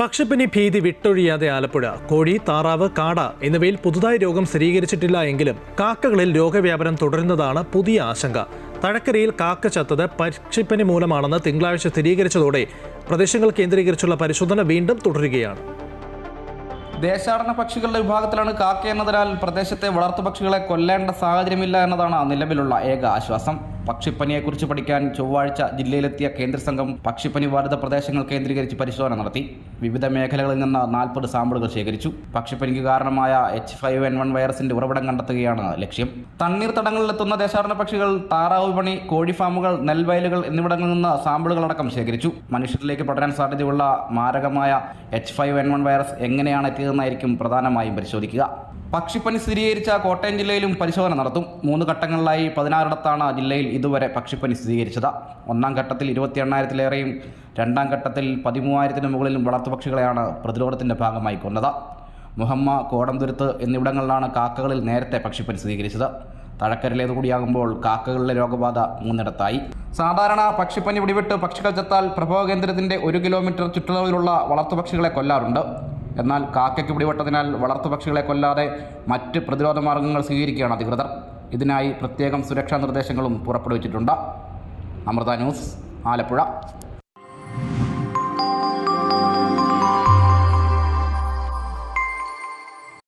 പക്ഷിപ്പനി ഭീതി വിട്ടൊഴിയാതെ ആലപ്പുഴ. കോഴി, താറാവ്, കാട എന്നിവയിൽ പുതുതായി രോഗം സ്ഥിരീകരിച്ചിട്ടില്ല എങ്കിലും കാക്കകളിൽ രോഗവ്യാപനം തുടരുന്നതാണ് പുതിയ ആശങ്ക. തഴക്കരയിൽ കാക്ക ചത്തത് പക്ഷിപ്പനി മൂലമാണെന്ന് തിങ്കളാഴ്ച സ്ഥിരീകരിച്ചതോടെ പ്രദേശങ്ങൾ കേന്ദ്രീകരിച്ചുള്ള പരിശോധന വീണ്ടും തുടരുകയാണ്. ദേശാടന പക്ഷികളുടെ വിഭാഗത്തിലാണ് കാക്ക എന്നതിനാൽ പ്രദേശത്തെ വളർത്തുപക്ഷികളെ കൊല്ലേണ്ട സാഹചര്യമില്ല എന്നതാണ് നിലവിലുള്ള ഏക ആശ്വാസം. പക്ഷിപ്പനിയെക്കുറിച്ച് പഠിക്കാൻ ചൊവ്വാഴ്ച ജില്ലയിലെത്തിയ കേന്ദ്ര സംഘം പക്ഷിപ്പനി ബാധിത പ്രദേശങ്ങൾ കേന്ദ്രീകരിച്ച് പരിശോധന നടത്തി. വിവിധ മേഖലകളിൽ നിന്ന് 40 സാമ്പിളുകൾ ശേഖരിച്ചു. പക്ഷിപ്പനിക്ക് കാരണമായ H5N1 വൈറസിന്റെ ഉറവിടം കണ്ടെത്തുകയാണ് ലക്ഷ്യം. തണ്ണീർത്തടങ്ങളിലെത്തുന്ന ദേശാടന പക്ഷികൾ, താറാവ് വിപണി, കോഴി ഫാമുകൾ, നെൽവയലുകൾ എന്നിവിടങ്ങളിൽ നിന്ന് സാമ്പിളുകളടക്കം ശേഖരിച്ചു. മനുഷ്യരിലേക്ക് പടരാൻ സാധ്യതയുള്ള മാരകമായ H5N1 വൈറസ് എങ്ങനെയാണ് എത്തിയതെന്നായിരിക്കും പ്രധാനമായും പരിശോധിക്കുക. പക്ഷിപ്പനി സ്ഥിരീകരിച്ച കോട്ടയം ജില്ലയിലും പരിശോധന നടത്തും. 3 ഘട്ടങ്ങളിലായി 16ഇടത്താണ് ജില്ലയിൽ ഇതുവരെ പക്ഷിപ്പനി സ്ഥിരീകരിച്ചത്. ഒന്നാം ഘട്ടത്തിൽ 28,000-ലേറെയും 2ാം ഘട്ടത്തിൽ 13,000-ന് മുകളിലും വളർത്തുപക്ഷികളെയാണ് പ്രതിരോധത്തിന്റെ ഭാഗമായി കൊന്നത്. മുഹമ്മ, കോടംതുരുത്ത് എന്നിവിടങ്ങളിലാണ് കാക്കകളിൽ നേരത്തെ പക്ഷിപ്പനി സ്ഥിരീകരിച്ചത്. തഴക്കരയിലേതുകൂടിയാകുമ്പോൾ കാക്കകളിലെ രോഗബാധ 3ഇടത്തായി. സാധാരണ പക്ഷിപ്പനി പിടിവിട്ട് പക്ഷികൾ ചത്താൽ പ്രഭവ കേന്ദ്രത്തിന്റെ 1 കിലോമീറ്റർ ചുറ്റളവിലുള്ള വളർത്തുപക്ഷികളെ കൊല്ലാറുണ്ട്. എന്നാൽ കാക്കയ്ക്ക് പിടിപെട്ടതിനാൽ വളർത്തുപക്ഷികളെ കൊല്ലാതെ മറ്റ് പ്രതിരോധ മാർഗങ്ങൾ സ്വീകരിക്കുകയാണ് അധികൃതർ. ഇതിനായി പ്രത്യേകം സുരക്ഷാ നിർദ്ദേശങ്ങളും പുറപ്പെടുവിച്ചിട്ടുണ്ട്. അമൃത ന്യൂസ്, ആലപ്പുഴ.